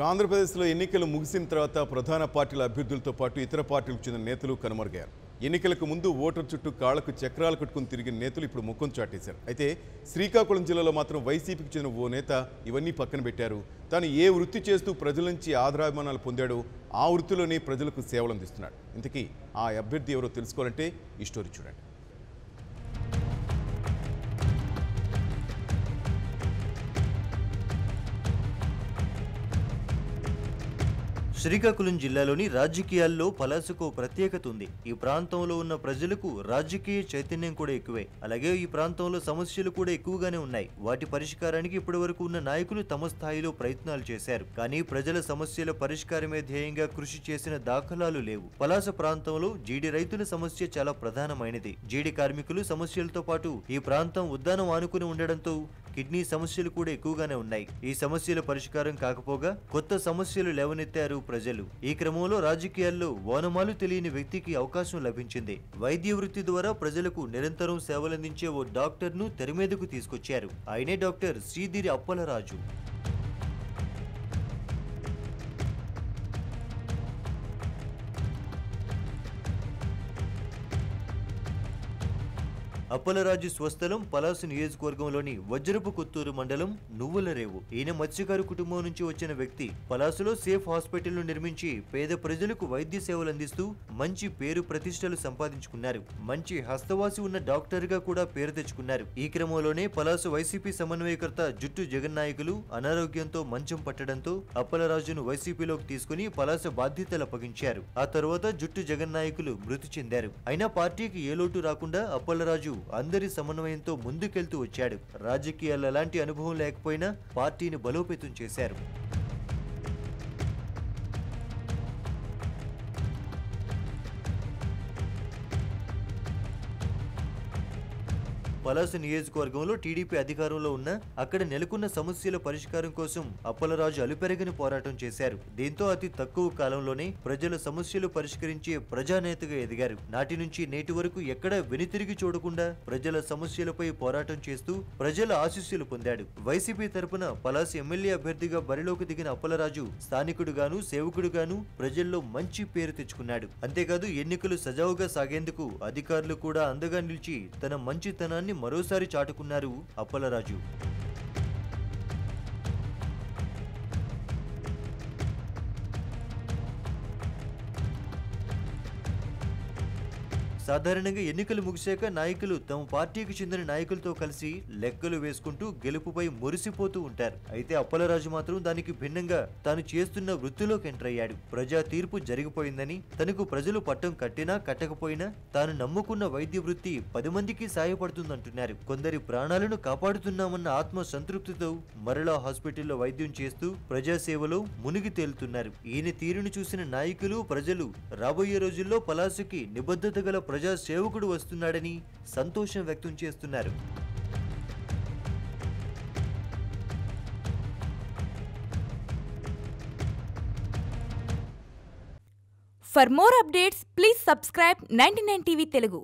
ఆంధ్రప్రదేశ్లో ఎన్నికలు ముగిసిన తర్వాత ప్రధాన పార్టీల అభ్యర్థులతో పాటు ఇతర పార్టీలకు చెందిన నేతలు కనుమరుగారు. ఎన్నికలకు ముందు ఓటర్ చుట్టూ కాళ్లకు చక్రాలు కట్టుకుని తిరిగిన నేతలు ఇప్పుడు ముఖం చాటేశారు. అయితే శ్రీకాకుళం జిల్లాలో మాత్రం వైసీపీకి చెందిన ఓ నేత ఇవన్నీ పక్కన పెట్టారు. తాను ఏ వృత్తి చేస్తూ ప్రజల నుంచి ఆదరాభిమానాలు పొందాడో ఆ వృత్తిలోనే ప్రజలకు సేవలు అందిస్తున్నాడు. ఇంతకీ ఆ అభ్యర్థి ఎవరో తెలుసుకోవాలంటే ఈ స్టోరీ చూడండి. శ్రీకాకుళం జిల్లాలోని రాజకీయాల్లో పలాసకు ప్రత్యేకత ఉంది. ఈ ప్రాంతంలో ఉన్న ప్రజలకు రాజకీయ చైతన్యం కూడా ఎక్కువే. అలాగే ఈ ప్రాంతంలో సమస్యలు కూడా ఎక్కువగానే ఉన్నాయి. వాటి పరిష్కారానికి ఇప్పటివరకు ఉన్న నాయకులు తమ స్థాయిలో ప్రయత్నాలు చేశారు. కానీ ప్రజల సమస్యల పరిష్కారమే ధ్యేయంగా కృషి చేసిన దాఖలాలు లేవు. పలాస ప్రాంతంలో జీడి రైతుల సమస్య చాలా ప్రధానమైనది. జీడి కార్మికులు సమస్యలతో పాటు ఈ ప్రాంతం ఉద్దానం ఆనుకుని ఉండడంతో కిడ్నీ సమస్యలు కూడా ఎక్కువగానే ఉన్నాయి. ఈ సమస్యల పరిష్కారం కాకపోగా కొత్త సమస్యలు లేవనెత్తారు ప్రజలు. ఈ క్రమంలో రాజకీయాల్లో ఓనమాలు తెలియని వ్యక్తికి అవకాశం లభించింది. వైద్య వృత్తి ద్వారా ప్రజలకు నిరంతరం సేవలందించే ఓ డాక్టర్ను తెరమీదకు తీసుకొచ్చారు. ఆయనే డాక్టర్ శ్రీదిరి అప్పలరాజు. అప్పలరాజు స్వస్థలం పలాస నియోజకవర్గంలోని వజ్రపు కొత్తూరు మండలం నువ్వులరేవు. ఈయన మత్స్యకారు కుటుంబం నుంచి వచ్చిన వ్యక్తి. పలాసలో సేఫ్ హాస్పిటల్ ను నిర్మించి పేద ప్రజలకు వైద్య సేవలు అందిస్తూ మంచి పేరు ప్రతిష్టలు సంపాదించుకున్నారు. మంచి హస్తవాసి ఉన్న డాక్టర్ గా కూడా పేరు తెచ్చుకున్నారు. ఈ క్రమంలోనే పలాస వైసీపీ సమన్వయకర్త జుట్టు జగన్నాయకులు అనారోగ్యంతో మంచం పట్టడంతో అప్పలరాజును వైసీపీలోకి తీసుకుని పలాస బాధ్యతలు అప్పగించారు. ఆ తర్వాత జుట్టు జగన్నాయకులు మృతి చెందారు. అయినా పార్టీకి ఏ లోటు రాకుండా అప్పలరాజు అందరి సమన్వయంతో ముందుకెళ్తూ వచ్చాడు. రాజకీయాలు ఎలాంటి అనుభవం లేకపోయినా పార్టీని బలోపేతం చేశారు. పలాస నియోజకవర్గంలో టీడీపీ అధికారంలో ఉన్న అక్కడ నెలకొన్న సమస్యల పరిష్కారం కోసం అప్పలరాజు అలుపెరగని పోరాటం చేశారు. దీంతో అతి తక్కువ కాలంలోనే ప్రజల సమస్యలు పరిష్కరించే ప్రజానేతగా ఎదిగారు. నాటి నుంచి నేటి వరకు ఎక్కడా వెనుతిరిగి చూడకుండా ప్రజల సమస్యలపై పోరాటం చేస్తూ ప్రజల ఆశీస్సులు పొందాడు. వైసీపీ తరపున పలాస ఎమ్మెల్యే అభ్యర్థిగా బరిలోకి దిగిన అప్పలరాజు స్థానికుడుగాను సేవకుడుగాను ప్రజల్లో మంచి పేరు తెచ్చుకున్నాడు. అంతేకాదు ఎన్నికలు సజావుగా సాగేందుకు అధికారులు కూడా అండగా నిలిచి తన మంచితనాన్ని మరోసారి చాటుకున్నారు అప్పలరాజు. సాధారణంగా ఎన్నికలు ముగిశాక నాయకులు తమ పార్టీకి చెందిన నాయకులతో కలిసి లెక్కలు వేసుకుంటూ గెలుపుపై మురిసిపోతూ ఉంటారు. అయితే అప్పలరాజు మాత్రం దానికి భిన్నంగా తాను చేస్తున్న వృత్తిలోకి ఎంటర్ అయ్యాడు. ప్రజా తీర్పు జరిగిపోయిందని, తనకు ప్రజలు పట్టం కట్టినా కట్టకపోయినా తాను నమ్ముకున్న వైద్య వృత్తి 10 మందికి సాయపడుతుందంటున్నారు. కొందరి ప్రాణాలను కాపాడుతున్నామన్న ఆత్మ సంతృప్తితో మరలా హాస్పిటల్లో వైద్యం చేస్తూ ప్రజాసేవలో మునిగి తేలుతున్నారు. ఈయన తీరును చూసిన నాయకులు ప్రజలు రాబోయే రోజుల్లో పలాసకి నిబద్ధత గల ప్రజా సేవకుడు వస్తున్నాడని సంతోషం వ్యక్తం చేస్తున్నారు. For more updates, please subscribe 99 TV Telugu.